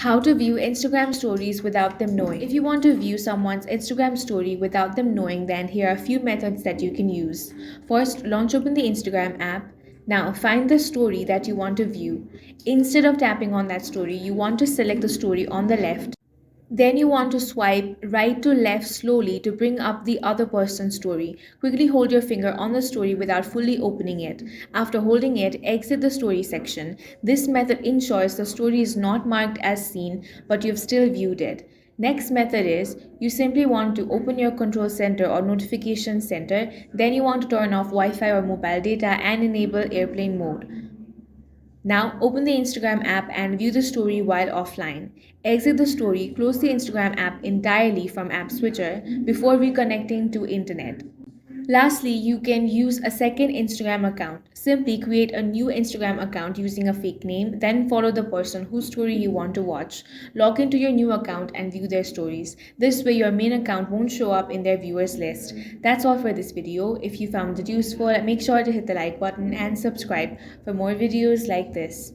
How to view Instagram stories without them knowing. If you want to view someone's Instagram story without them knowing, then here are a few methods that you can use. First, launch open the Instagram app. Now, find the story that you want to view. Instead of tapping on that story, you want to select the story on the left. Then you want to swipe right to left slowly to bring up the other person's story. Quickly hold your finger on the story without fully opening it. After holding it, exit the story section. This method ensures the story is not marked as seen, but you've still viewed it. Next method is you simply want to open your control center or notification center, then you want to turn off Wi-Fi or mobile data and enable airplane mode. Now open the Instagram app and view the story while offline. Exit the story, close the Instagram app entirely from App Switcher before reconnecting to internet. Lastly, you can use a second Instagram account. Simply create a new Instagram account using a fake name, then follow the person whose story you want to watch. Log into your new account and view their stories. This way, your main account won't show up in their viewers list. That's all for this video. If you found it useful, make sure to hit the like button and subscribe for more videos like this.